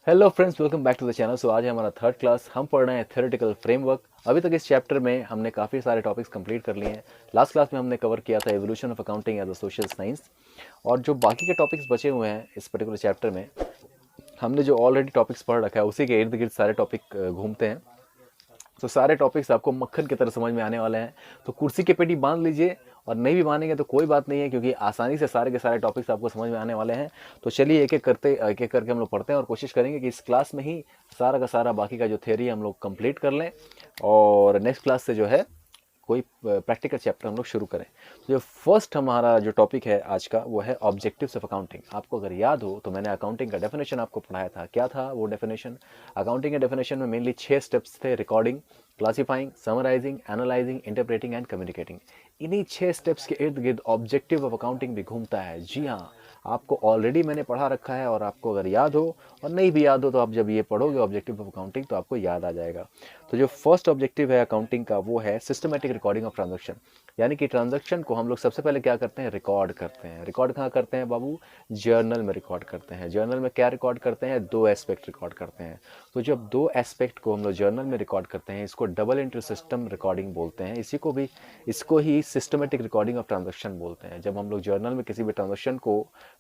Hello friends, welcome back to the channel. So आज है हमारा थर्ड क्लास। हम पढ़ रहे हैं थ्योरेटिकल फ्रेमवर्क। अभी तक इस चैप्टर में हमने काफ़ी सारे टॉपिक्स कंप्लीट कर लिए हैं। लास्ट क्लास में हमने कवर किया था evolution of accounting as a social science, और जो बाकी के टॉपिक्स बचे हुए हैं इस पर्टिकुलर चैप्टर में, हमने जो ऑलरेडी टॉपिक्स पढ़ रखा है उसी के इर्द गिर्द सारे टॉपिक घूमते हैं। तो सारे टॉपिक्स आपको मक्खन की तरह समझ में आने वाले हैं। तो कुर्सी की पेटी बांध लीजिए, और नहीं भी मानेंगे तो कोई बात नहीं है, क्योंकि आसानी से सारे के सारे टॉपिक्स आपको समझ में आने वाले हैं। तो चलिए एक एक करके हम लोग पढ़ते हैं और कोशिश करेंगे कि इस क्लास में ही सारा का सारा बाकी का जो थ्योरी हम लोग कंप्लीट कर लें, और नेक्स्ट क्लास से जो है कोई प्रैक्टिकल चैप्टर हम लोग शुरू करें। तो जो फर्स्ट हमारा जो टॉपिक है आज का वो है ऑब्जेक्टिव्स ऑफ अकाउंटिंग। आपको अगर याद हो तो मैंने अकाउंटिंग का डेफिनेशन आपको पढ़ाया था। क्या था वो डेफिनेशन? अकाउंटिंग के डेफिनेशन में मेनली 6 स्टेप्स थे: recording, classifying, summarising, analysing, interpreting and communicating. इन्हीं 6 स्टेप्स के इर्द गिर्द ऑब्जेक्टिव ऑफ अकाउंटिंग भी घूमता है। जी हाँ, आपको ऑलरेडी मैंने पढ़ा रखा है, और आपको अगर याद हो और नहीं भी याद हो तो आप जब ये पढ़ोगे ऑब्जेक्टिव ऑफ अकाउंटिंग तो आपको याद आ जाएगा। तो जो फर्स्ट ऑब्जेक्टिव है अकाउंटिंग का वो है सिस्टमेटिक रिकॉर्डिंग ऑफ ट्रांजैक्शन। यानी कि ट्रांजैक्शन को हम लोग सबसे पहले क्या करते हैं? रिकॉर्ड करते हैं। रिकॉर्ड कहाँ करते हैं बाबू? जर्नल में रिकॉर्ड करते हैं। जर्नल में क्या रिकॉर्ड करते हैं? 2 एस्पेक्ट रिकॉर्ड करते हैं। तो जब 2 एस्पेक्ट को हम लोग जर्नल में रिकॉर्ड करते हैं, इसको डबल एंट्री सिस्टम रिकॉर्डिंग बोलते हैं। इसको ही सिस्टमेटिक रिकॉर्डिंग ऑफ ट्रांजैक्शन बोलते हैं। जब हम लोग जर्नल में किसी भी ट्रांजैक्शन को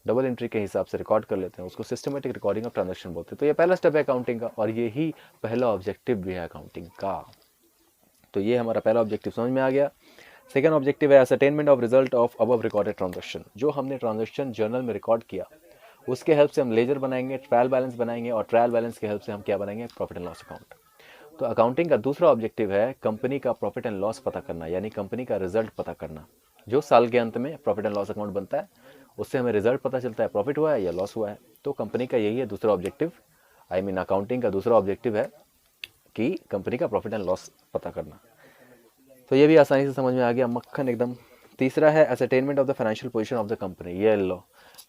डबल एंट्री के हिसाब से रिकॉर्ड कर लेते हैं उसको सिस्टमेटिक रिकॉर्डिंग ऑफ ट्रांजैक्शन बोलते हैं। तो ये पहला स्टेप है अकाउंटिंग का, और ये ही पहला ऑब्जेक्टिव भी है अकाउंटिंग का। तो ये हमारा पहला ऑब्जेक्टिव समझ में आ गया। सेकंड ऑब्जेक्टिव है ascertainment of result of above recorded transaction. जो हमने ट्रांजैक्शन जर्नल में रिकॉर्ड किया उसके हेल्प से हम लेजर बनाएंगे, ट्रायल बैलेंस बनाएंगे, और ट्रायल बैलेंस के हेल्प से हम क्या बनाएंगे? Profit and loss account. तो अकाउंटिंग का दूसरा ऑब्जेक्टिव है कंपनी का प्रॉफिट एंड लॉस पता करना, यानी कंपनी का रिजल्ट पता करना। जो साल के अंत में प्रॉफिट एंड लॉस अकाउंट बनता है उससे हमें रिजल्ट पता चलता है, प्रॉफिट हुआ है या लॉस हुआ है। तो कंपनी का यही है दूसरा ऑब्जेक्टिव। अकाउंटिंग का दूसरा ऑब्जेक्टिव है कि कंपनी का प्रॉफिट एंड लॉस पता करना। तो ये भी आसानी से समझ में आ गया, मक्खन एकदम। तीसरा है ascertainment of the financial position of the company. ये लो,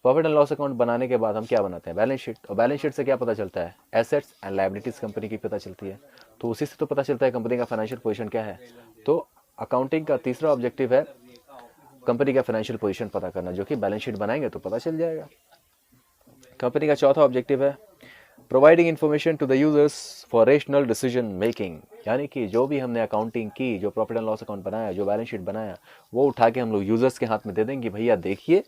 प्रॉफिट एंड लॉस अकाउंट बनाने के बाद हम क्या बनाते हैं? Balance sheet. और बैलेंस शीट से क्या पता चलता है? एसेट्स एंड लायबिलिटीज कंपनी की पता चलती है। तो उसी से तो पता चलता है कंपनी का फाइनेंशियल पोजीशन क्या है। तो अकाउंटिंग का तीसरा ऑब्जेक्टिव है कंपनी का फाइनेंशियल पोजीशन पता करना, जो कि बैलेंस शीट बनाएंगे तो पता चल जाएगा। कंपनी का चौथा ऑब्जेक्टिव है providing information to the users for rational decision making. यानी कि जो भी हमने अकाउंटिंग की, जो प्रॉफिट एंड लॉस अकाउंट बनाया, जो बैलेंस शीट बनाया, वो उठा के हम लोग यूजर्स के हाथ में दे देंगे, भैया देखिए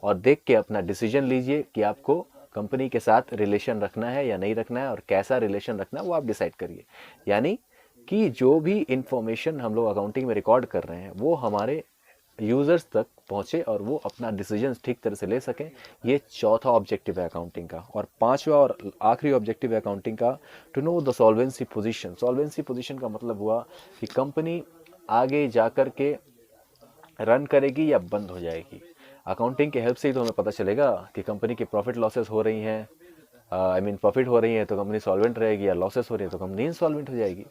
और देख के अपना डिसीजन लीजिए कि आपको कंपनी के साथ रिलेशन रखना है या नहीं रखना है, और कैसा रिलेशन रखना है वो आप डिसाइड करिए। यानी कि जो भी इंफॉर्मेशन हम लोग अकाउंटिंग में रिकॉर्ड कर रहे हैं वो हमारे यूजर्स तक पहुंचे और वो अपना डिसीजन ठीक तरह से ले सकें। ये चौथा ऑब्जेक्टिव है अकाउंटिंग का। और पांचवा और आखिरी ऑब्जेक्टिव है अकाउंटिंग का to know the solvency position. Solvency position का मतलब हुआ कि कंपनी आगे जाकर के रन करेगी या बंद हो जाएगी। अकाउंटिंग के हेल्प से ही तो हमें पता चलेगा कि कंपनी की प्रॉफिट लॉसेस हो रही हैं, प्रॉफिट हो रही है तो कंपनी सॉल्वेंट रहेगी, या लॉसेस हो रही है तो कंपनी इंसॉल्वेंट हो जाएगी।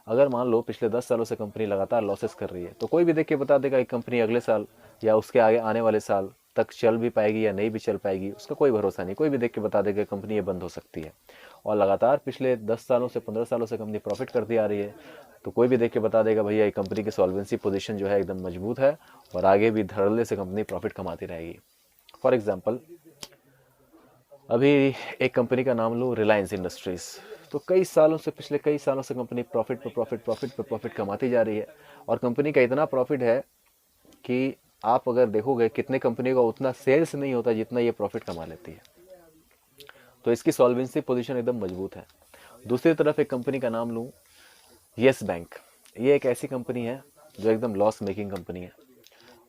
अगर मान लो पिछले 10 सालों से कंपनी लगातार लॉसेस कर रही है तो कोई भी देख के बता देगा कि कंपनी अगले साल या उसके आगे आने वाले साल तक चल भी पाएगी या नहीं भी चल पाएगी, उसका कोई भरोसा नहीं। कोई भी देख के बता देगा कंपनी ये बंद हो सकती है। और लगातार पिछले 10 सालों से 15 सालों से कंपनी प्रॉफिट करती आ रही है तो कोई भी देख के बता देगा भैया ये कंपनी की सॉल्वेंसी पोजीशन जो है एकदम मजबूत है, और आगे भी धड़ल्ले से कंपनी प्रॉफिट कमाती रहेगी। फॉर एग्जाम्पल, अभी एक कंपनी का नाम लो, रिलायंस इंडस्ट्रीज। तो कई सालों से, पिछले कई सालों से कंपनी प्रॉफिट पर प्रॉफिट, प्रॉफिट पर प्रॉफिट कमाती जा रही है। और कंपनी का इतना प्रॉफिट है कि आप अगर देखोगे कितने कंपनी का उतना सेल्स नहीं होता जितना ये प्रॉफिट कमा लेती है। तो इसकी सॉल्वेंसी पोजीशन एकदम मजबूत है। दूसरी तरफ एक कंपनी का नाम लूँ, येस बैंक। ये एक ऐसी कंपनी है जो एकदम लॉस मेकिंग कंपनी है।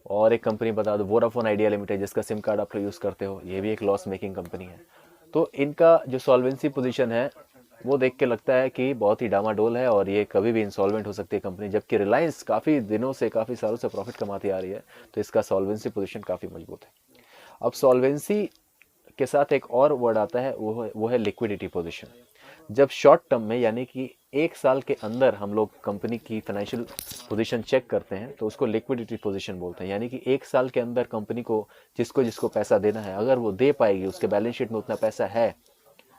और एक कंपनी बता दो, वोडाफोन आइडिया लिमिटेड, जिसका सिम कार्ड आप लोग यूज़ करते हो, ये भी एक लॉस मेकिंग कंपनी है। तो इनका जो सॉल्वेंसी पोजीशन है वो देख के लगता है कि बहुत ही डामाडोल है और ये कभी भी इंसॉल्वेंट हो सकती है कंपनी। जबकि रिलायंस काफ़ी दिनों से, काफ़ी सालों से प्रॉफिट कमाती आ रही है, तो इसका सॉल्वेंसी पोजीशन काफ़ी मजबूत है। अब सॉल्वेंसी के साथ एक और वर्ड आता है, वो है लिक्विडिटी पोजीशन। जब शॉर्ट टर्म में, यानी कि 1 साल के अंदर हम लोग कंपनी की फाइनेंशियल पोजीशन चेक करते हैं तो उसको लिक्विडिटी पोजीशन बोलते हैं। यानी कि 1 साल के अंदर कंपनी को जिसको जिसको पैसा देना है, अगर वो दे पाएगी, उसके बैलेंस शीट में उतना पैसा है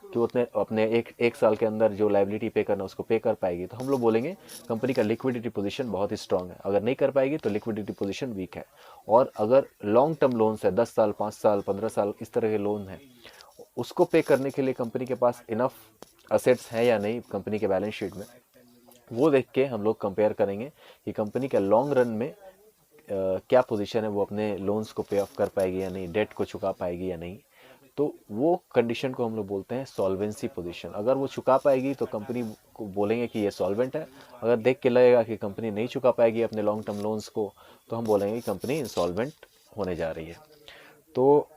कि उतने अपने एक साल के अंदर जो लायबिलिटी पे करना उसको पे कर पाएगी, तो हम लोग बोलेंगे कंपनी का लिक्विडिटी पोजीशन बहुत ही स्ट्रांग है। अगर नहीं कर पाएगी तो लिक्विडिटी पोजीशन वीक है। और अगर लॉन्ग टर्म लोन्स है, 10 साल, 5 साल, 15 साल, इस तरह के लोन है, उसको पे करने के लिए कंपनी के पास इनफ असेट्स हैं या नहीं कंपनी के बैलेंस शीट में, वो देख के हम लोग कंपेयर करेंगे कि कंपनी के लॉन्ग रन में क्या पोजीशन है, वो अपने लोन्स को पे ऑफ कर पाएगी या नहीं, डेट को चुका पाएगी या नहीं। तो वो कंडीशन को हम लोग बोलते हैं सॉल्वेंसी पोजीशन। अगर वो चुका पाएगी तो कंपनी को बोलेंगे कि ये सॉल्वेंट है। अगर देख के लगेगा कि कंपनी नहीं चुका पाएगी अपने लॉन्ग टर्म लोन्स को, तो हम बोलेंगे कि कंपनी इंसॉल्वेंट होने जा रही है। तो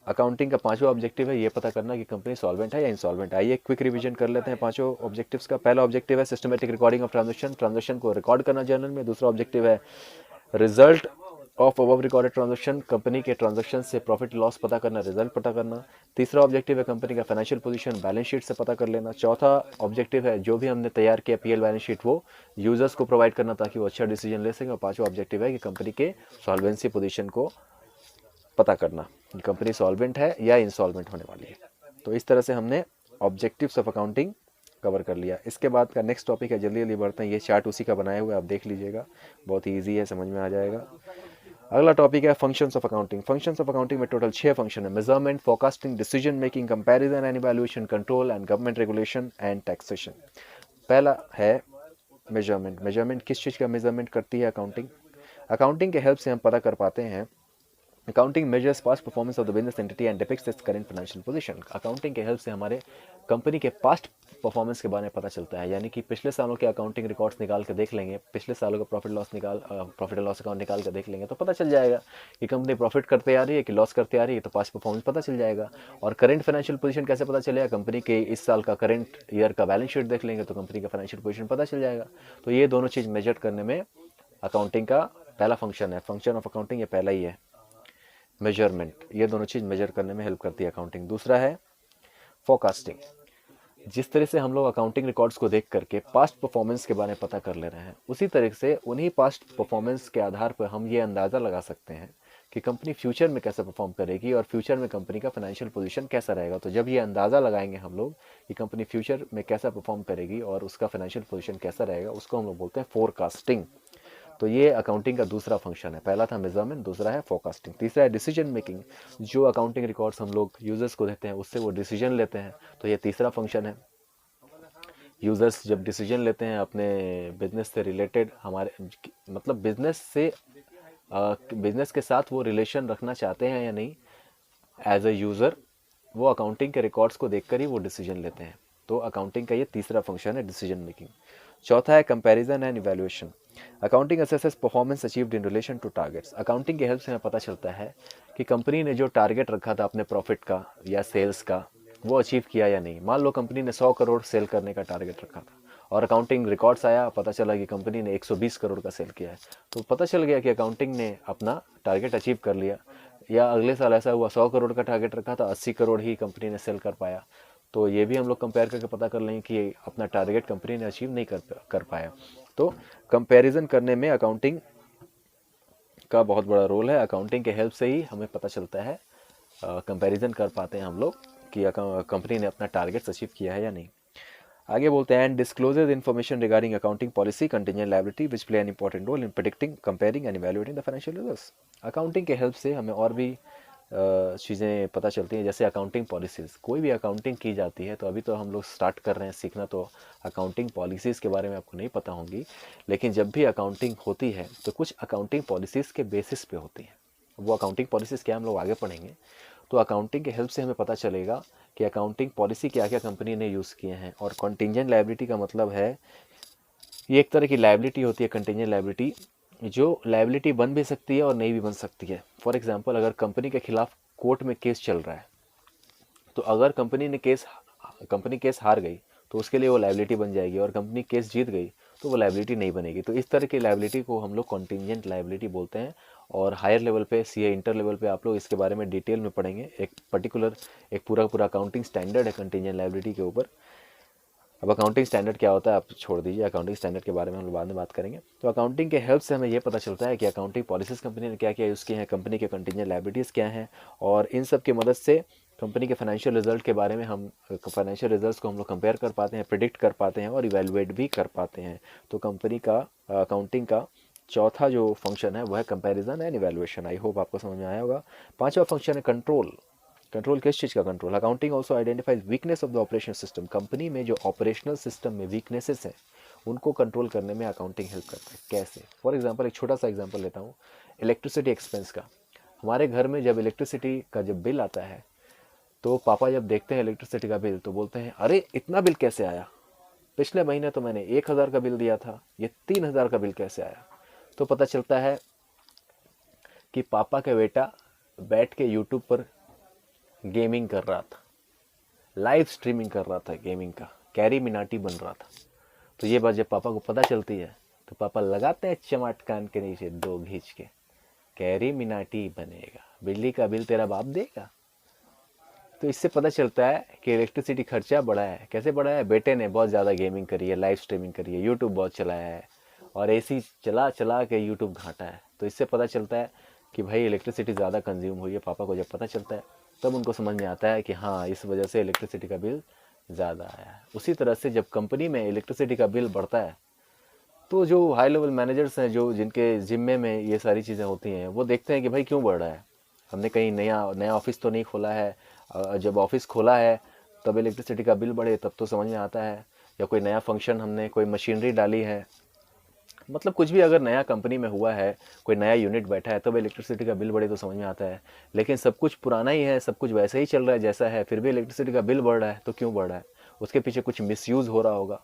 अकाउंटिंग का पांचवा ऑब्जेक्टिव है ये पता करना कि कंपनी सॉल्वेंट है या इंसॉल्वेंट है। आइए क्विक रिवीजन कर लेते हैं पांचों ऑब्जेक्टिव्स का। पहला ऑब्जेक्टिव है सिस्टमेटिक रिकॉर्डिंग ऑफ ट्रांजेक्शन को रिकॉर्ड करना जर्नल में। दूसरा ऑब्जेक्टिव है result of above recorded transaction, company के ट्रांजेक्शन से प्रॉफिट लॉस पता करना, रिजल्ट पता करना। तीसरा ऑब्जेक्टिव है कंपनी का फाइनेंशियल पोजीशन बैलेंस शीट से पता कर लेना। चौथा ऑब्जेक्टिव है जो भी हमने तैयार किया पीएल बैलेंस शीट वो यूजर्स को प्रोवाइड करना ताकि वो अच्छा डिसीजन ले सकें। और पांचवा ऑब्जेक्टिव है कि कंपनी के सॉल्वेंसी पोजीशन को पता करना, कंपनी सॉल्वेंट है या इंसॉल्वेंट होने वाली है। तो इस तरह से हमने ऑब्जेक्टिव्स ऑफ अकाउंटिंग कवर कर लिया। इसके बाद का नेक्स्ट टॉपिक है, जल्दी जल्दी बढ़ते हैं, ये चार्ट उसी का बनाया हुआ है, आप देख लीजिएगा, बहुत ही ईजी है, समझ में आ जाएगा। अगला टॉपिक है functions of accounting. Functions of accounting में टोटल 6 फंक्शन है, measurement, forecasting, decision making, comparison and evaluation, control and government regulation and taxation. पहला है मेजरमेंट। मेजरमेंट किस चीज़ का मेजरमेंट करती है अकाउंटिंग? अकाउंटिंग के हेल्प से हम पता कर पाते हैं accounting measures past performance of the business entity and depicts its current financial position. Accounting के हेल्प से हमारे कंपनी के पास्ट परफॉर्मेंस के बारे में पता चलता है, यानी कि पिछले सालों के अकाउंटिंग रिकॉर्ड्स निकाल के देख लेंगे, पिछले सालों का प्रॉफिट एंड लॉस अकाउंट निकाल कर देख लेंगे तो पता चल जाएगा कि कंपनी प्रॉफिट करते आ रही है कि लॉस करते आ रही है, तो पास्ट परफॉर्मेंस पता चल जाएगा। और करंट फाइनेंशियल पोजीशन कैसे पता चलेगा? कंपनी के इस साल का करंट ईयर का बैलेंस शीट देख लेंगे तो कंपनी का फाइनेंशियल पोजीशन पता चल जाएगा। तो ये दोनों चीज़ मेजर करने में अकाउंटिंग का पहला फंक्शन है, फंक्शन ऑफ अकाउंटिंग ये पहला ही है, मेजरमेंट। ये दोनों चीज़ मेजर करने में हेल्प करती है अकाउंटिंग। दूसरा है फोरकास्टिंग। जिस तरह से हम लोग अकाउंटिंग रिकॉर्ड्स को देख करके पास्ट परफॉर्मेंस के बारे में पता कर ले रहे हैं, उसी तरह से उन्हीं पास्ट परफॉर्मेंस के आधार पर हम ये अंदाज़ा लगा सकते हैं कि कंपनी फ्यूचर में कैसे परफॉर्म करेगी और फ्यूचर में कंपनी का फाइनेंशियल पोजीशन कैसा रहेगा। तो जब ये अंदाज़ा लगाएंगे हम लोग कि कंपनी फ्यूचर में कैसा परफॉर्म करेगी और उसका फाइनेंशियल पोजीशन कैसा रहेगा, उसको हम लोग बोलते हैं फोरकास्टिंग। तो ये अकाउंटिंग का दूसरा फंक्शन है। पहला था मेजरमेंट, दूसरा है फोरकास्टिंग, तीसरा है डिसीजन मेकिंग। जो अकाउंटिंग रिकॉर्ड्स हम लोग यूजर्स को देते हैं उससे वो डिसीजन लेते हैं, तो ये तीसरा फंक्शन है। यूजर्स जब डिसीजन लेते हैं अपने बिजनेस से रिलेटेड, हमारे मतलब बिजनेस के साथ वो रिलेशन रखना चाहते हैं या नहीं, एज अ यूज़र वो अकाउंटिंग के रिकॉर्ड्स को देखकर ही वो डिसीजन लेते हैं। तो अकाउंटिंग का ये तीसरा फंक्शन है, डिसीजन मेकिंग। चौथा है comparison and evaluation. Accounting assesses performance achieved in relation to targets. Accounting के हेल्प से हमें पता चलता है कि कंपनी ने जो टारगेट रखा था अपने प्रॉफिट का या सेल्स का, वो अचीव किया या नहीं। मान लो कंपनी ने 100 करोड़ सेल करने का टारगेट रखा था और अकाउंटिंग रिकॉर्ड्स आया, पता चला कि कंपनी ने 120 करोड़ का सेल किया है, तो पता चल गया कि अकाउंटिंग ने अपना टारगेट अचीव कर लिया। या अगले साल ऐसा हुआ 100 करोड़ का टारगेट रखा था, 80 करोड़ ही कंपनी ने सेल कर पाया, तो ये भी हम लोग कंपेयर करके पता कर लेंगे कि अपना टारगेट कंपनी ने अचीव नहीं कर पाया। तो कंपैरिजन करने में अकाउंटिंग का बहुत बड़ा रोल है। अकाउंटिंग के हेल्प से ही हमें पता चलता है, कंपैरिजन कर पाते हैं हम लोग कि कंपनी ने अपना टारगेट्स अचीव किया है या नहीं। आगे बोलते हैं and discloses information regarding accounting policy contingent liability which play an important role in predicting, comparing and evaluating the financial results. Accounting के हेल्प से हमें और भी चीज़ें पता चलती हैं, जैसे अकाउंटिंग पॉलिसीज़। कोई भी अकाउंटिंग की जाती है, तो अभी तो हम लोग स्टार्ट कर रहे हैं सीखना, तो अकाउंटिंग पॉलिसीज़ के बारे में आपको नहीं पता होंगी, लेकिन जब भी अकाउंटिंग होती है तो कुछ अकाउंटिंग पॉलिसीज़ के बेसिस पे होती है। वो अकाउंटिंग पॉलिसीज़ क्या हम लोग आगे पढ़ेंगे। तो अकाउंटिंग के हेल्प से हमें पता चलेगा कि अकाउंटिंग पॉलिसी क्या क्या कंपनी ने यूज़ किए हैं। और कंटिजेंट लायबिलिटी का मतलब है, ये एक तरह की लायबिलिटी होती है कंटिजेंट लायबिलिटी, जो लायबिलिटी बन भी सकती है और नहीं भी बन सकती है। फॉर एग्जांपल, अगर कंपनी के खिलाफ कोर्ट में केस चल रहा है, तो अगर कंपनी केस हार गई तो उसके लिए वो लायबिलिटी बन जाएगी, और कंपनी केस जीत गई तो वो लायबिलिटी नहीं बनेगी। तो इस तरह की लायबिलिटी को हम लोग कंटिजेंट लायबिलिटी बोलते हैं। और हायर लेवल पे, सीए इंटर लेवल पे, आप लोग इसके बारे में डिटेल में पढ़ेंगे। एक पूरा अकाउंटिंग स्टैंडर्ड है कंटिजेंट लायबिलिटी के ऊपर। अब अकाउंटिंग स्टैंडर्ड क्या होता है आप छोड़ दीजिए, अकाउंटिंग स्टैंडर्ड के बारे में हम लोग बाद में बात करेंगे। तो अकाउंटिंग के हेल्प से हमें ये पता चलता है कि अकाउंटिंग पॉलिसीज कंपनी ने क्या क्या यूज़ की हैं, कंपनी के कंटिजेंट लायबिलिटीज़ क्या हैं, और इन सब की मदद से कंपनी के फाइनेंशियल रिजल्ट के बारे में फाइनेंशियल रिजल्ट्स को हम लोग कंपेयर कर पाते हैं, प्रिडिक्ट कर पाते हैं और इवेलुएट भी कर पाते हैं। तो कंपनी का अकाउंटिंग का चौथा जो फंक्शन है वह है comparison and evaluation. I hope आपको समझ में आया होगा। पांचवा फंक्शन है कंट्रोल। कंट्रोल किस चीज़ का control? Accounting also identifies weakness of the operation system. Company में जो ऑपरेशनल सिस्टम में वीकनेसेस हैं उनको कंट्रोल करने में अकाउंटिंग हेल्प करता है। कैसे? फॉर एग्जांपल एक छोटा सा एग्जांपल लेता हूँ, इलेक्ट्रिसिटी एक्सपेंस का। हमारे घर में जब इलेक्ट्रिसिटी का जब बिल आता है तो पापा जब देखते हैं इलेक्ट्रिसिटी का बिल तो बोलते हैं, अरे इतना बिल कैसे आया? पिछले महीने तो मैंने 1,000 का बिल दिया था, ये 3,000 का बिल कैसे आया? तो पता चलता है कि पापा का बेटा बैठ के यूट्यूब पर गेमिंग कर रहा था, लाइव स्ट्रीमिंग कर रहा था गेमिंग का, कैरी मिनाटी बन रहा था। तो ये बात जब पापा को पता चलती है तो पापा लगाते हैं चमाट कान के नीचे 2 घींच के, कैरी मिनाटी बनेगा, बिजली का बिल तेरा बाप देगा। तो इससे पता चलता है कि इलेक्ट्रिसिटी खर्चा बढ़ा है। कैसे बढ़ा है? बेटे ने बहुत ज़्यादा गेमिंग करी है, लाइव स्ट्रीमिंग करी है, यूट्यूब बहुत चलाया है और एसी चला चला के यूट्यूब घाटा है। तो इससे पता चलता है कि भाई इलेक्ट्रिसिटी ज़्यादा कंज्यूम हुई है। पापा को जब पता चलता है तब उनको समझ में आता है कि हाँ, इस वजह से इलेक्ट्रिसिटी का बिल ज़्यादा आया है। उसी तरह से जब कंपनी में इलेक्ट्रिसिटी का बिल बढ़ता है तो जो हाई लेवल मैनेजर्स हैं, जो जिनके जिम्मे में ये सारी चीज़ें होती हैं, वो देखते हैं कि भाई क्यों बढ़ रहा है, हमने कहीं नया नया ऑफिस तो नहीं खोला है। जब ऑफिस खोला है तब इलेक्ट्रिसिटी का बिल बढ़े तब तो समझ में आता है, या कोई नया फंक्शन हमने कोई मशीनरी डाली है, मतलब कुछ भी अगर नया कंपनी में हुआ है, कोई नया यूनिट बैठा है तब इलेक्ट्रिसिटी का बिल बढ़े तो समझ में आता है। लेकिन सब कुछ पुराना ही है, सब कुछ वैसे ही चल रहा है जैसा है, फिर भी इलेक्ट्रिसिटी का बिल बढ़ रहा है, तो क्यों बढ़ रहा है? उसके पीछे कुछ मिसयूज़ हो रहा होगा।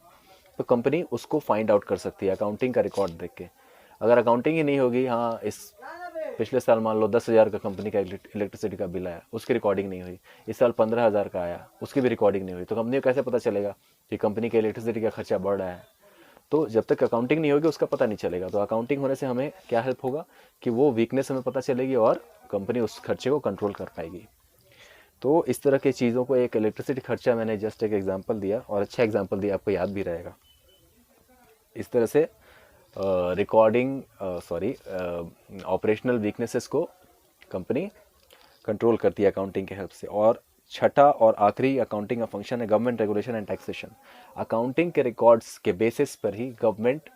तो कंपनी उसको फाइंड आउट कर सकती है अकाउंटिंग का रिकॉर्ड देख के। अगर अकाउंटिंग ही नहीं होगी, हाँ इस पिछले साल मान लो 10,000 का कंपनी का इलेक्ट्रिसिटी का बिल आया, उसकी रिकॉर्डिंग नहीं हुई, इस साल 15,000 का आया, उसकी भी रिकॉर्डिंग नहीं हुई, तो कंपनी को कैसे पता चलेगा कि कंपनी के इलेक्ट्रिसिटी का खर्चा बढ़ रहा है? तो जब तक अकाउंटिंग नहीं होगी उसका पता नहीं चलेगा। तो अकाउंटिंग होने से हमें क्या हेल्प होगा कि वो वीकनेस हमें पता चलेगी और कंपनी उस खर्चे को कंट्रोल कर पाएगी। तो इस तरह की चीज़ों को, एक इलेक्ट्रिसिटी खर्चा मैंने जस्ट एक एग्जांपल दिया और अच्छा एग्जांपल दिया, आपको याद भी रहेगा। इस तरह से ऑपरेशनल वीकनेसेस को कंपनी कंट्रोल करती है अकाउंटिंग के हेल्प से। और छठा और आखिरी अकाउंटिंग का फंक्शन है government regulation and taxation. Accounting के रिकॉर्ड्स के बेसिस पर ही गवर्नमेंट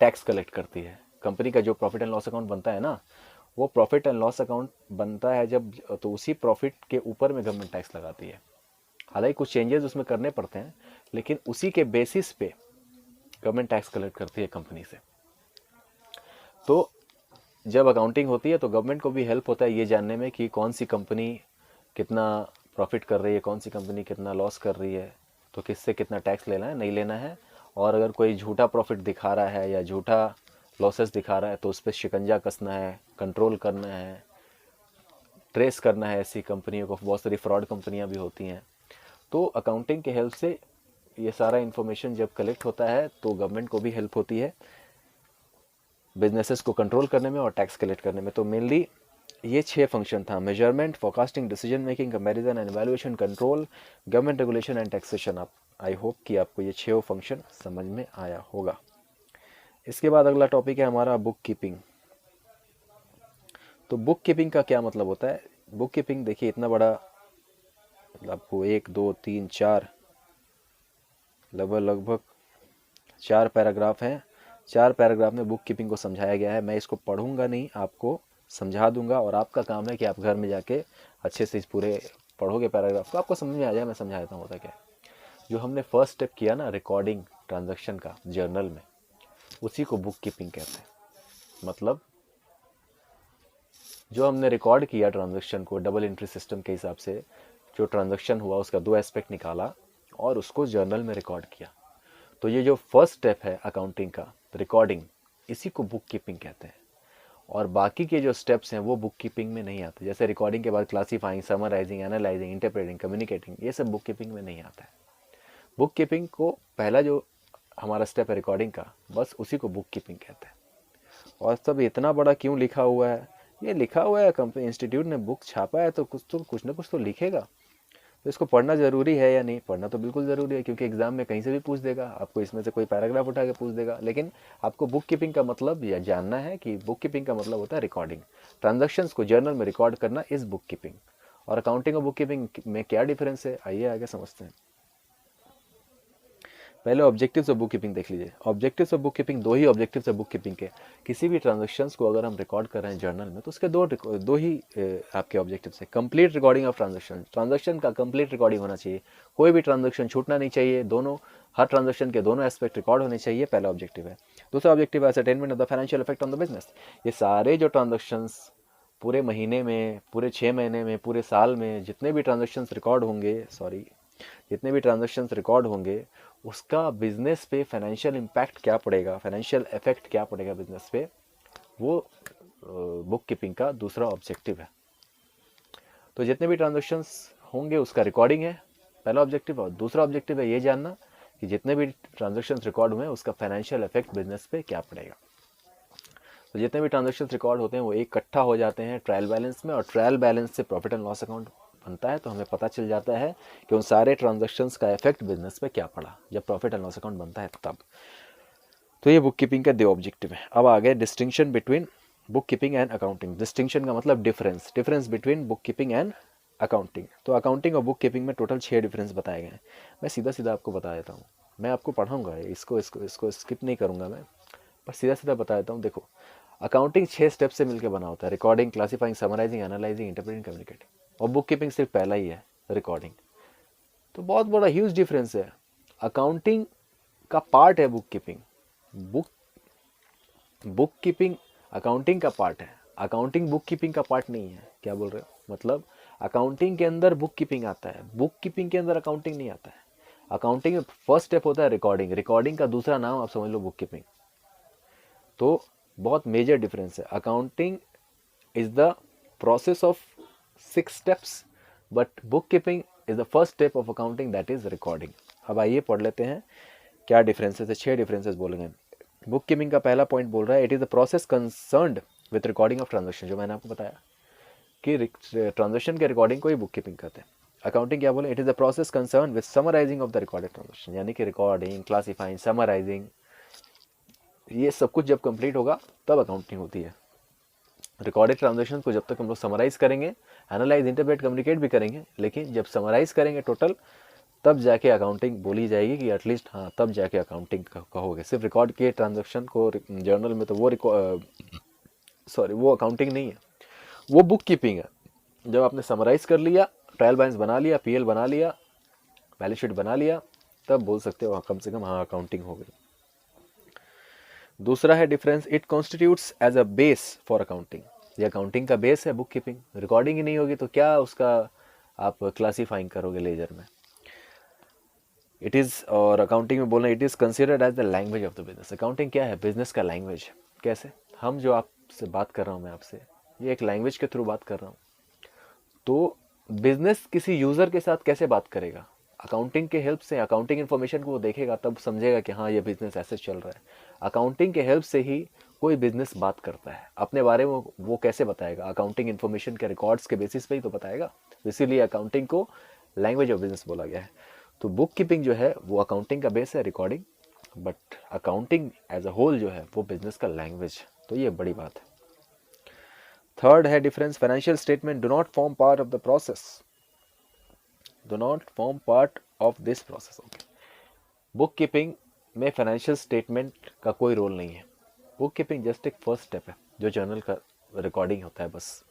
टैक्स कलेक्ट करती है। कंपनी का जो प्रॉफिट एंड लॉस अकाउंट बनता है ना, वो प्रॉफिट एंड लॉस अकाउंट बनता है जब, तो उसी प्रॉफिट के ऊपर में गवर्नमेंट टैक्स लगाती है। हालांकि कुछ चेंजेस उसमें करने पड़ते हैं, लेकिन उसी के बेसिस पे गवर्नमेंट टैक्स कलेक्ट करती है कंपनी से। तो जब अकाउंटिंग होती है तो गवर्नमेंट को भी हेल्प होता है ये जानने में कि कौन सी कंपनी कितना प्रॉफिट कर रही है, कौन सी कंपनी कितना लॉस कर रही है, तो किससे कितना टैक्स लेना है, नहीं लेना है। और अगर कोई झूठा प्रॉफिट दिखा रहा है या झूठा लॉसेस दिखा रहा है तो उस पर शिकंजा कसना है, कंट्रोल करना है, ट्रेस करना है ऐसी कंपनियों को। बहुत सारी फ्रॉड कंपनियां भी होती हैं। तो अकाउंटिंग के हेल्प से ये सारा इन्फॉर्मेशन जब कलेक्ट होता है तो गवर्नमेंट को भी हेल्प होती है बिजनेसेस को कंट्रोल करने में और टैक्स कलेक्ट करने में। तो मेनली ये 6 फंक्शन था: measurement, forecasting, decision making, comparison and evaluation, control, government regulation and taxation. आप आई होप कि आपको ये 6 फंक्शन समझ में आया होगा। इसके बाद अगला टॉपिक है हमारा बुक कीपिंग। तो बुक कीपिंग का क्या मतलब होता है? बुक कीपिंग देखिए, इतना बड़ा, मतलब आपको 1 2 3 4 लगभग 4 पैराग्राफ हैं। 4 पैराग्राफ में बुक कीपिंग को समझाया गया है। मैं इसको पढ़ूंगा नहीं, आपको समझा दूंगा और आपका काम है कि आप घर में जाके अच्छे से इस पूरे पढ़ोगे पैराग्राफ को, आपको समझ में आ जाए। मैं समझा देता हूँ होता क्या। जो हमने फर्स्ट स्टेप किया ना, रिकॉर्डिंग ट्रांजैक्शन का जर्नल में, उसी को बुक कीपिंग कहते हैं। मतलब जो हमने रिकॉर्ड किया ट्रांजैक्शन को डबल एंट्री सिस्टम के हिसाब से, जो ट्रांजैक्शन हुआ उसका 2 एस्पेक्ट निकाला और उसको जर्नल में रिकॉर्ड किया। तो ये जो फर्स्ट स्टेप है अकाउंटिंग का, रिकॉर्डिंग, इसी को बुक कीपिंग कहते हैं। और बाकी के जो स्टेप्स हैं वो बुक कीपिंग में नहीं आते। जैसे रिकॉर्डिंग के बाद classifying, summarising, analysing, interpreting, communicating, ये सब बुक कीपिंग में नहीं आता है। बुक कीपिंग को पहला जो हमारा स्टेप है रिकॉर्डिंग का, बस उसी को बुक कीपिंग कहते हैं। और सब इतना बड़ा क्यों लिखा हुआ है? ये लिखा हुआ है, कंपनी इंस्टीट्यूट ने बुक छापा है तो कुछ ना कुछ तो लिखेगा। तो इसको पढ़ना ज़रूरी है या नहीं? पढ़ना तो बिल्कुल ज़रूरी है, क्योंकि एग्जाम में कहीं से भी पूछ देगा आपको, इसमें से कोई पैराग्राफ उठा के पूछ देगा। लेकिन आपको बुक कीपिंग का मतलब यह जानना है कि बुक कीपिंग का मतलब होता है रिकॉर्डिंग, ट्रांजैक्शंस को जर्नल में रिकॉर्ड करना इज बुक कीपिंग। और अकाउंटिंग और बुक कीपिंग में क्या डिफरेंस है, आइए आगे समझते हैं। पहले ऑब्जेक्टिव्स ऑफ बुक कीपिंग देख लीजिए। ऑब्जेक्टिव्स ऑफ बुक कीपिंग, दो ही ऑब्जेक्टिव्स ऑफ बुक कीपिंग के। किसी भी ट्रांजेक्शन्स को अगर हम रिकॉर्ड कर रहे हैं जर्नल में तो उसके दो ही आपके ऑब्जेक्टिव्स है। Complete recording of transaction, transaction का कंप्लीट रिकॉर्डिंग होना चाहिए, कोई भी ट्रांजेक्शन छूटना नहीं चाहिए, दोनों हर ट्रांजेक्शन के दोनों एस्पेक्ट रिकॉर्ड होने चाहिए, पहला ऑब्जेक्टिव है। दूसरा ऑब्जेक्टिव है ascertainment of the financial effect on the business. ये सारे जो ट्रांजेक्शन्स पूरे महीने में, पूरे 6 महीने में, पूरे साल में जितने भी ट्रांजेक्शन्स रिकॉर्ड होंगे, जितने भी ट्रांजेक्शन्स रिकॉर्ड होंगे उसका बिजनेस पे फाइनेंशियल इम्पैक्ट क्या पड़ेगा, फाइनेंशियल इफेक्ट क्या पड़ेगा बिजनेस पे, वो बुक कीपिंग का दूसरा ऑब्जेक्टिव है। तो जितने भी ट्रांजेक्शन्स होंगे उसका रिकॉर्डिंग है पहला ऑब्जेक्टिव, और दूसरा ऑब्जेक्टिव है ये जानना कि जितने भी ट्रांजेक्शन्स रिकॉर्ड हुए उसका फाइनेंशियल इफेक्ट बिजनेस पे क्या पड़ेगा। तो जितने भी ट्रांजेक्शन्स रिकॉर्ड होते हैं वो इकट्ठा हो जाते हैं ट्रायल बैलेंस में, और ट्रायल बैलेंस से प्रॉफिट एंड लॉस अकाउंट बनता है। तो हमें पता चल जाता है कि उन सारे ट्रांजेक्शन्स का इफेक्ट बिजनेस पे क्या पड़ा जब प्रॉफिट एंड लॉस अकाउंट बनता है तब। तो ये बुक कीपिंग का दो ऑब्जेक्टिव है। अब आ गए distinction between book keeping and accounting. Distinction का मतलब difference between book keeping and accounting. तो अकाउंटिंग और बुक कीपिंग में टोटल 6 डिफरेंस बताए गए हैं। मैं सीधा सीधा आपको बता देता हूँ, मैं आपको पढ़ाऊँगा, इसको स्किप नहीं करूँगा मैं, पर सीधा सीधा बता देता हूँ। देखो, अकाउंटिंग 6 स्टेप से मिलकर बना होता है, recording, classifying, summarising, analysing, interpreting, communicating. और बुक कीपिंग सिर्फ पहला ही है, रिकॉर्डिंग। तो बहुत बड़ा ह्यूज डिफरेंस है। अकाउंटिंग का पार्ट है book keeping, book keeping accounting का पार्ट है, अकाउंटिंग बुक कीपिंग का पार्ट नहीं है। क्या बोल रहे हो? मतलब अकाउंटिंग के अंदर बुक कीपिंग आता है, बुक कीपिंग के अंदर अकाउंटिंग नहीं आता है। अकाउंटिंग में फर्स्ट स्टेप होता है रिकॉर्डिंग, रिकॉर्डिंग का दूसरा नाम आप समझ लो बुक कीपिंग। तो बहुत मेजर डिफरेंस है। Accounting is the process of 6 steps, but book keeping is the first step of accounting, that is recording. अब आइए पढ़ लेते हैं क्या डिफरेंसेस है। 6 डिफरेंसेस बोलेंगे। बुक कीपिंग का पहला पॉइंट बोल रहा है, it is the process concerned with recording of transaction. जो मैंने आपको बताया कि ट्रांजेक्शन के रिकॉर्डिंग को ही बुक कीपिंग करते हैं। अकाउंटिंग क्या बोले, it is the process concern with summarising of the recorded transaction. यानी कि रिकॉर्डिंग, क्लासिफाइंग, समराइजिंग, ये सब कुछ जब कंप्लीट होगा तब अकाउंटिंग होती है। रिकॉर्डेड ट्रांजेक्शन को जब तक हम लोग समराइज करेंगे, एनालाइज, इंटरप्रेट, कम्युनिकेट भी करेंगे, लेकिन जब समराइज करेंगे टोटल तब जाके अकाउंटिंग बोली जाएगी कि एटलीस्ट, हाँ, तब जाके अकाउंटिंग कहोगे। सिर्फ रिकॉर्ड किए ट्रांजेक्शन को जर्नल में तो वो अकाउंटिंग नहीं है, वो बुक कीपिंग है। जब आपने समराइज कर लिया, ट्रायल बैलेंस बना लिया, पीएल बना लिया, बैलेंस शीट बना लिया, तब बोल सकते हो कम से कम हाँ अकाउंटिंग हो गई। दूसरा है difference, it constitutes as a base for accounting. ये अकाउंटिंग का बेस है बुक कीपिंग। रिकॉर्डिंग ही नहीं होगी तो क्या उसका आप क्लासीफाइंग करोगे लेजर में। इट इज़, और अकाउंटिंग में बोलना, it is considered as the language of the business. Accounting क्या है? बिजनेस का लैंग्वेज। कैसे? हम जो आपसे बात कर रहा हूँ, मैं आपसे ये एक लैंग्वेज के थ्रू बात कर रहा हूँ। तो बिजनेस किसी यूज़र के साथ कैसे बात करेगा? अकाउंटिंग के हेल्प से। अकाउंटिंग इन्फॉर्मेशन को वो देखेगा तब समझेगा कि हाँ ये बिजनेस ऐसे चल रहा है। अकाउंटिंग के हेल्प से ही कोई बिजनेस बात करता है अपने बारे में। वो कैसे बताएगा? अकाउंटिंग इन्फॉर्मेशन के रिकॉर्ड्स के बेसिस पे ही तो बताएगा। इसीलिए अकाउंटिंग को लैंग्वेज ऑफ बिजनेस बोला गया है। तो बुक कीपिंग जो है वो अकाउंटिंग का बेस है, recording, but accounting as a whole जो है वो बिजनेस का लैंग्वेज। तो ये बड़ी बात है। थर्ड है difference, financial statement do not form part of the process, do not form part of this process. Okay, book keeping में फाइनेंशियल स्टेटमेंट का कोई रोल नहीं है। बुक कीपिंग जस्ट एक फर्स्ट स्टेप है जो जर्नल का रिकॉर्डिंग होता है बस।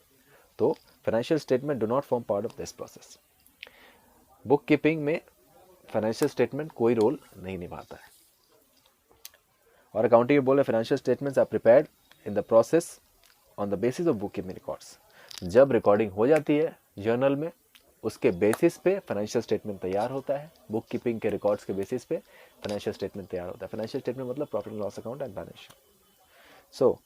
तो financial statement do not form part of this process. Book keeping में फाइनेंशियल स्टेटमेंट कोई रोल नहीं निभाता है। और अकाउंटिंग में बोले, financial statements are prepared in the process on the basis of book keeping records. जब रिकॉर्डिंग हो जाती है जर्नल में, उसके बेसिस पे फाइनेंशियल स्टेटमेंट तैयार होता है। बुक कीपिंग के रिकॉर्ड्स के बेसिस पे फाइनेंशियल स्टेटमेंट तैयार होता है। फाइनेंशियल स्टेटमेंट मतलब profit and loss account and balance sheet. So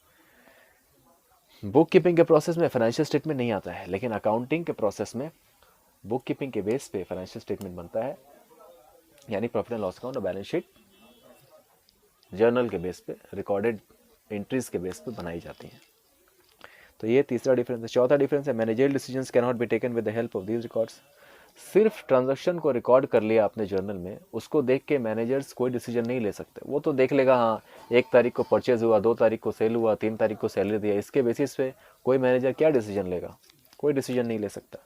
book keeping के प्रोसेस में फाइनेंशियल स्टेटमेंट नहीं आता है, लेकिन अकाउंटिंग के प्रोसेस में बुक कीपिंग के बेस पे फाइनेंशियल स्टेटमेंट बनता है, यानी प्रॉफिट एंड लॉस अकाउंट और बैलेंस शीट जर्नल के बेस पे, रिकॉर्डेड एंट्रीज के बेस पे बनाई जाती हैं। तो ये तीसरा डिफरेंस है। चौथा डिफरेंस है, managerial decisions can not be taken with the help of these records. सिर्फ ट्रांजैक्शन को रिकॉर्ड कर लिया आपने जर्नल में, उसको देख के मैनेजर्स कोई डिसीजन नहीं ले सकते। वो तो देख लेगा, हाँ 1 तारीख को परचेज हुआ, 2 तारीख को सेल हुआ, 3 तारीख को सैलरी दिया, इसके बेसिस पे कोई मैनेजर क्या डिसीजन लेगा? कोई डिसीजन नहीं ले सकता।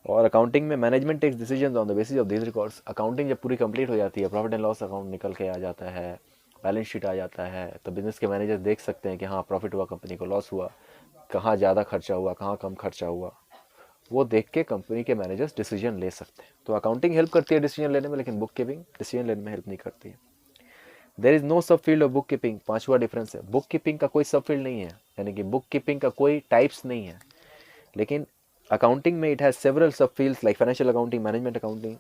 और अकाउंटिंग में management takes decision on the basis of these records. Accounting जब पूरी कंप्लीट हो जाती है, प्रॉफिट एंड लॉस अकाउंट निकल के आ जाता है, बैलेंस शीट आ जाता है, तो बिजनेस के मैनेजर देख सकते हैं कि हाँ प्रॉफिट हुआ, कंपनी को लॉस हुआ, कहाँ ज़्यादा खर्चा हुआ, कहाँ कम खर्चा हुआ, वो देख के कंपनी के मैनेजर्स डिसीजन ले सकते हैं। तो अकाउंटिंग हेल्प करती है डिसीजन लेने में, लेकिन बुक कीपिंग डिसीजन लेने में हेल्प नहीं करती है। देर इज नो सब फील्ड ऑफ बुक कीपिंग। पांचवा डिफरेंस है, बुक कीपिंग का कोई सब फील्ड नहीं है, यानी कि बुक कीपिंग का कोई टाइप्स नहीं है, लेकिन अकाउंटिंग में इट हैज सेवरल सब fields like financial accounting, management accounting.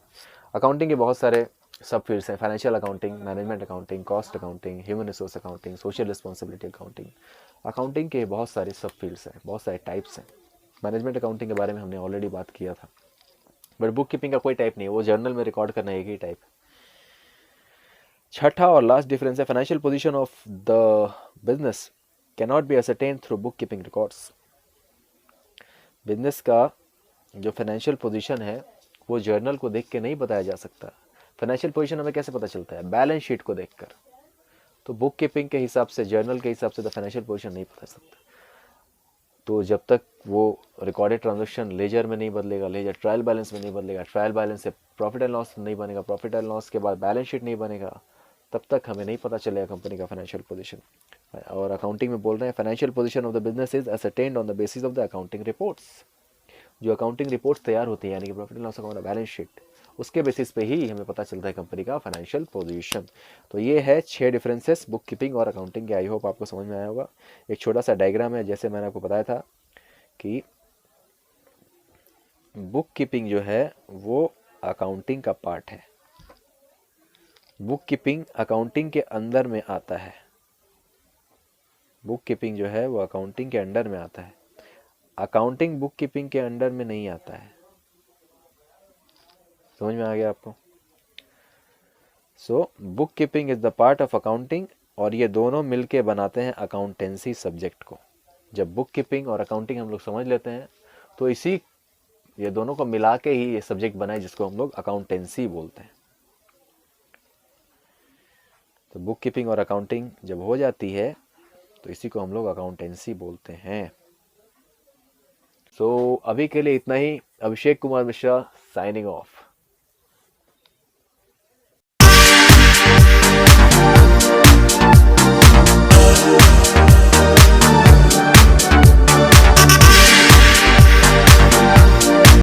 Accounting के बहुत सारे सब फील्ड्स हैं, financial accounting, management accounting, cost accounting, human resource accounting, social responsibility accounting. Accounting के बहुत सारे सब फील्ड्स हैं, बहुत सारे टाइप्स हैं। मैनेजमेंट अकाउंटिंग के बारे में हमने ऑलरेडी बात किया था, बट बुक कीपिंग का कोई टाइप नहीं है, वो जर्नल में रिकॉर्ड करना एक ही टाइप है। छठा और लास्ट डिफरेंस है, financial position of the business can not be ascertain through book keeping records. Business का जो फाइनेंशियल पोजीशन है वो जर्नल को देख के नहीं बताया जा सकता। फाइनेंशियल पोजीशन हमें कैसे पता चलता है? बैलेंस शीट को देखकर। तो बुक कीपिंग के हिसाब से, जर्नल के हिसाब से तो फाइनेंशियल पोजीशन नहीं पता सकता। तो जब तक वो रिकॉर्डेड ट्रांजैक्शन लेजर में नहीं बदलेगा, लेजर ट्रायल बैलेंस में नहीं बदलेगा, ट्रायल बैलेंस से प्रॉफिट एंड लॉस नहीं बनेगा, प्रॉफिट एंड लॉस के बाद बैलेंस शीट नहीं बनेगा, तब तक हमें नहीं पता चलेगा कंपनी का फाइनेंशियल पोजीशन। और अकाउंटिंग में बोल रहे हैं, financial position of the business is ascertained on the basis of the accounting reports. जो अकाउंटिंग रिपोर्ट्स तैयार होती है, यानी कि profit and loss account, balance sheet, उसके बेसिस पे ही हमें पता चलता है कंपनी का फाइनेंशियल पोजीशन। तो ये है 6 डिफरेंसेस बुक कीपिंग और अकाउंटिंग के। आई होप आपको समझ में आया होगा। एक छोटा सा डायग्राम है, जैसे मैंने आपको बताया था कि बुक कीपिंग जो है वो अकाउंटिंग का पार्ट है। बुक कीपिंग अकाउंटिंग के अंदर में आता है। बुक कीपिंग जो है वो अकाउंटिंग के अंडर में आता है, अकाउंटिंग बुक कीपिंग के अंडर में नहीं आता है। समझ में आ गया आपको? So book keeping is the part of accounting, और ये दोनों मिलके बनाते हैं अकाउंटेंसी सब्जेक्ट को। जब बुक कीपिंग और अकाउंटिंग हम लोग समझ लेते हैं, तो इसी ये दोनों को मिला के ही ये सब्जेक्ट बना है, जिसको हम लोग अकाउंटेंसी बोलते हैं। तो बुक कीपिंग और अकाउंटिंग जब हो जाती है, तो इसी को हम लोग अकाउंटेंसी बोलते हैं। सो अभी के लिए इतना ही। Abhishek Kumar Mishra signing off.